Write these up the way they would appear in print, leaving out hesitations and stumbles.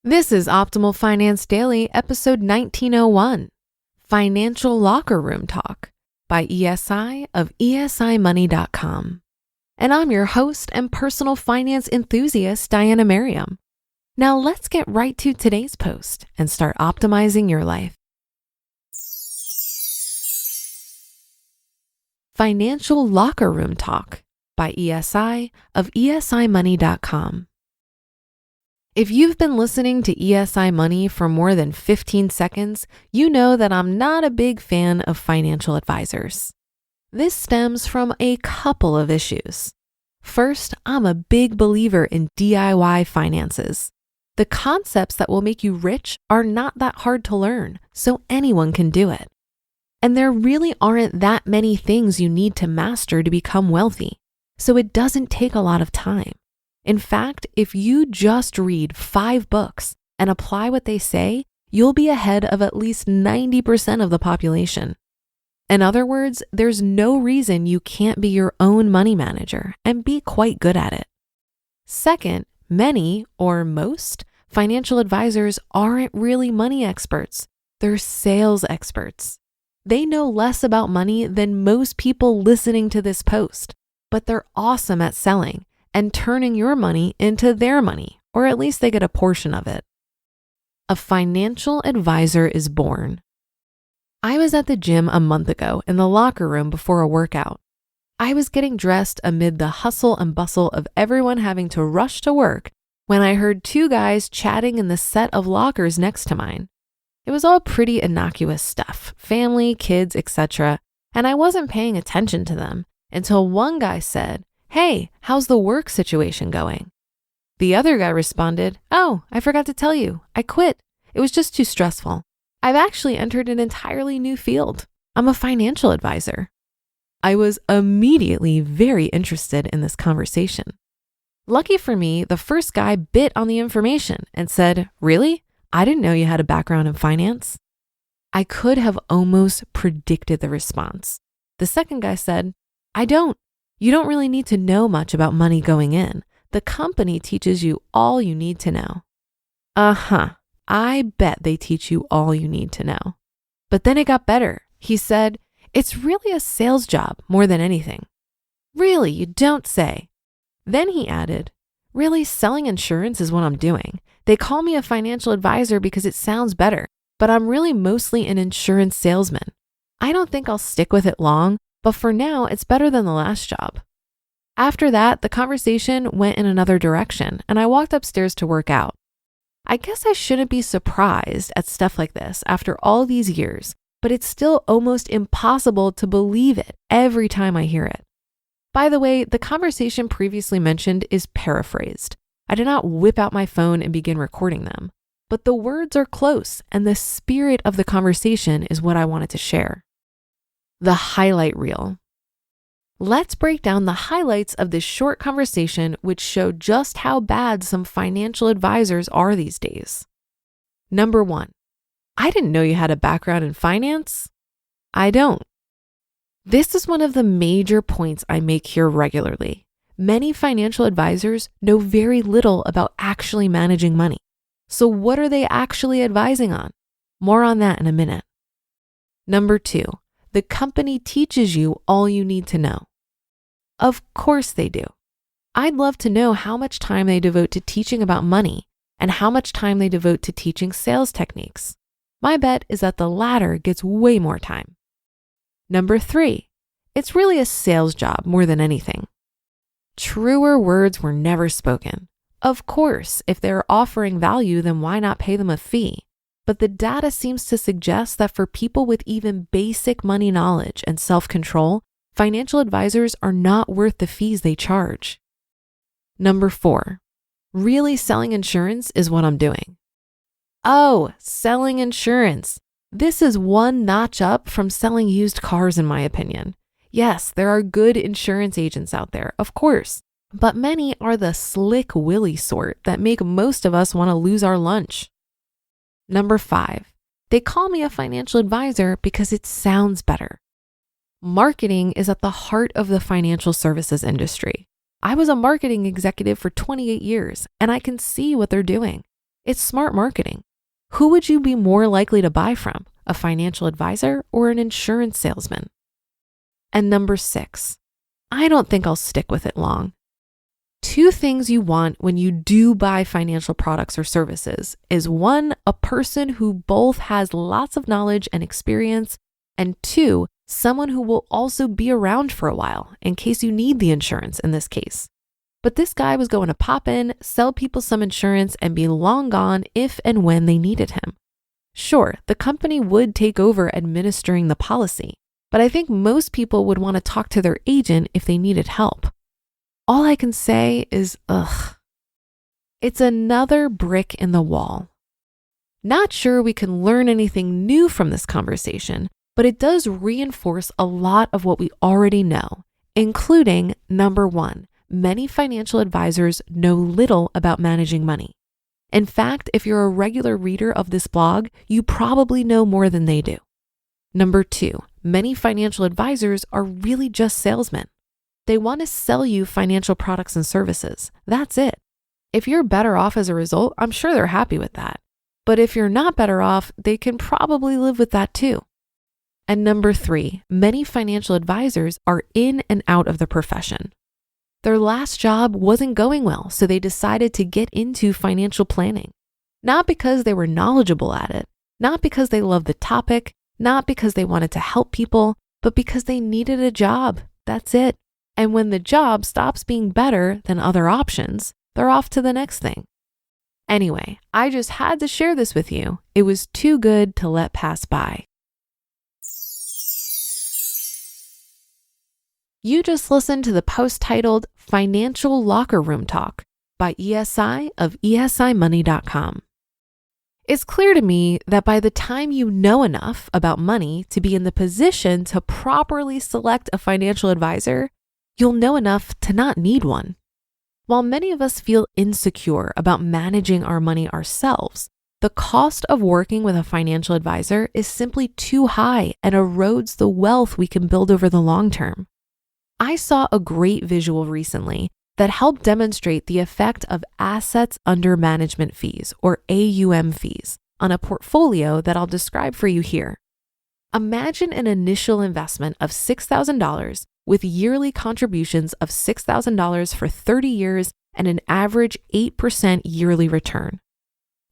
This is Optimal Finance Daily, episode 1901, Financial Locker Room Talk by ESI of ESImoney.com. And I'm your host and personal finance enthusiast, Diana Merriam. Now let's get right to today's post and start optimizing your life. Financial Locker Room Talk by ESI of ESImoney.com. If you've been listening to ESI Money for more than 15 seconds, you know that I'm not a big fan of financial advisors. This stems from a couple of issues. First, I'm a big believer in DIY finances. The concepts that will make you rich are not that hard to learn, so anyone can do it. And there really aren't that many things you need to master to become wealthy, so it doesn't take a lot of time. In fact, if you just read 5 books and apply what they say, you'll be ahead of at least 90% of the population. In other words, there's no reason you can't be your own money manager and be quite good at it. Second, many or most financial advisors aren't really money experts. They're sales experts. They know less about money than most people listening to this post, but they're awesome at selling and turning your money into their money, or at least they get a portion of it. A financial advisor is born. I was at the gym a month ago in the locker room before a workout. I was getting dressed amid the hustle and bustle of everyone having to rush to work when I heard 2 guys chatting in the set of lockers next to mine. It was all pretty innocuous stuff, family, kids, etc., and I wasn't paying attention to them until one guy said, "Hey, how's the work situation going?" The other guy responded, "Oh, I forgot to tell you, I quit. It was just too stressful. I've actually entered an entirely new field. I'm a financial advisor." I was immediately very interested in this conversation. Lucky for me, the first guy bit on the information and said, "Really? I didn't know you had a background in finance." I could have almost predicted the response. The second guy said, "I don't. You don't really need to know much about money going in. The company teaches you all you need to know." I bet they teach you all you need to know. But then it got better. He said, "It's really a sales job more than anything." "Really, you don't say." Then he added, "Really, selling insurance is what I'm doing. They call me a financial advisor because it sounds better, but I'm really mostly an insurance salesman. I don't think I'll stick with it long, but for now, it's better than the last job." After that, the conversation went in another direction, and I walked upstairs to work out. I guess I shouldn't be surprised at stuff like this after all these years, but it's still almost impossible to believe it every time I hear it. By the way, the conversation previously mentioned is paraphrased. I did not whip out my phone and begin recording them, but the words are close, and the spirit of the conversation is what I wanted to share. The highlight reel. Let's break down the highlights of this short conversation, which show just how bad some financial advisors are these days. Number 1, "I didn't know you had a background in finance." I don't. This is one of the major points I make here regularly. Many financial advisors know very little about actually managing money. So what are they actually advising on? More on that in a minute. Number 2, the company teaches you all you need to know. Of course they do. I'd love to know how much time they devote to teaching about money and how much time they devote to teaching sales techniques. My bet is that the latter gets way more time. Number 3, it's really a sales job more than anything. Truer words were never spoken. Of course, if they're offering value, then why not pay them a fee? But the data seems to suggest that for people with even basic money knowledge and self-control, financial advisors are not worth the fees they charge. Number 4, really selling insurance is what I'm doing. Oh, selling insurance. This is one notch up from selling used cars, in my opinion. Yes, there are good insurance agents out there, of course, but many are the slick Willy sort that make most of us want to lose our lunch. Number 5, they call me a financial advisor because it sounds better. Marketing is at the heart of the financial services industry. I was a marketing executive for 28 years, and I can see what they're doing. It's smart marketing. Who would you be more likely to buy from, a financial advisor or an insurance salesman? And number 6, I don't think I'll stick with it long. 2 things you want when you do buy financial products or services is 1, a person who both has lots of knowledge and experience, and 2, someone who will also be around for a while in case you need the insurance in this case. But this guy was going to pop in, sell people some insurance, and be long gone if and when they needed him. Sure, the company would take over administering the policy, but I think most people would want to talk to their agent if they needed help. All I can say is, ugh. It's another brick in the wall. Not sure we can learn anything new from this conversation, but it does reinforce a lot of what we already know, including number 1, many financial advisors know little about managing money. In fact, if you're a regular reader of this blog, you probably know more than they do. Number 2, many financial advisors are really just salesmen. They want to sell you financial products and services. That's it. If you're better off as a result, I'm sure they're happy with that. But if you're not better off, they can probably live with that too. And number 3, many financial advisors are in and out of the profession. Their last job wasn't going well, so they decided to get into financial planning. Not because they were knowledgeable at it, not because they loved the topic, not because they wanted to help people, but because they needed a job. That's it. And when the job stops being better than other options, they're off to the next thing. Anyway, I just had to share this with you. It was too good to let pass by. You just listened to the post titled Financial Locker Room Talk by ESI of ESImoney.com. It's clear to me that by the time you know enough about money to be in the position to properly select a financial advisor, you'll know enough to not need one. While many of us feel insecure about managing our money ourselves, the cost of working with a financial advisor is simply too high and erodes the wealth we can build over the long term. I saw a great visual recently that helped demonstrate the effect of assets under management fees, or AUM fees, on a portfolio that I'll describe for you here. Imagine an initial investment of $6,000 with yearly contributions of $6,000 for 30 years and an average 8% yearly return.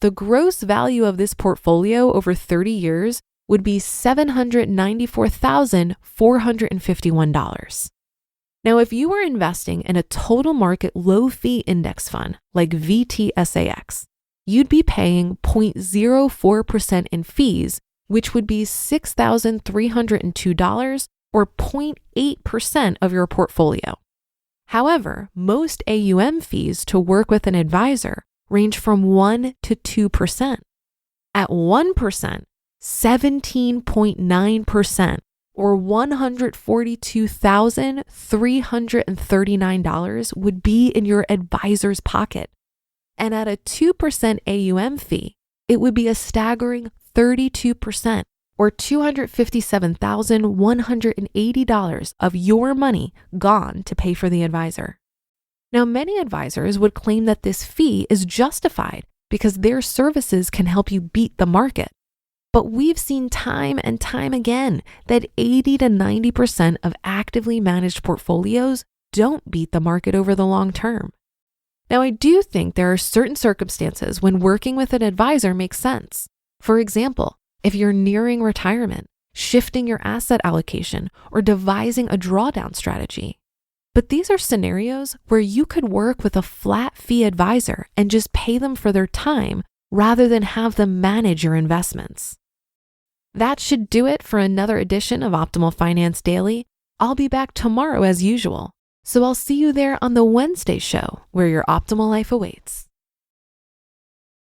The gross value of this portfolio over 30 years would be $794,451. Now, if you were investing in a total market low fee index fund like VTSAX, you'd be paying 0.04% in fees, which would be $6,302 or 0.8% of your portfolio. However, most AUM fees to work with an advisor range from 1 to 2%. At 1%, 17.9% or $142,339 would be in your advisor's pocket. And at a 2% AUM fee, it would be a staggering 32% or $257,180 of your money gone to pay for the advisor. Now, many advisors would claim that this fee is justified because their services can help you beat the market. But we've seen time and time again that 80 to 90% of actively managed portfolios don't beat the market over the long term. Now, I do think there are certain circumstances when working with an advisor makes sense. For example, if you're nearing retirement, shifting your asset allocation, or devising a drawdown strategy. But these are scenarios where you could work with a flat fee advisor and just pay them for their time rather than have them manage your investments. That should do it for another edition of Optimal Finance Daily. I'll be back tomorrow as usual, so I'll see you there on the Wednesday show where your optimal life awaits.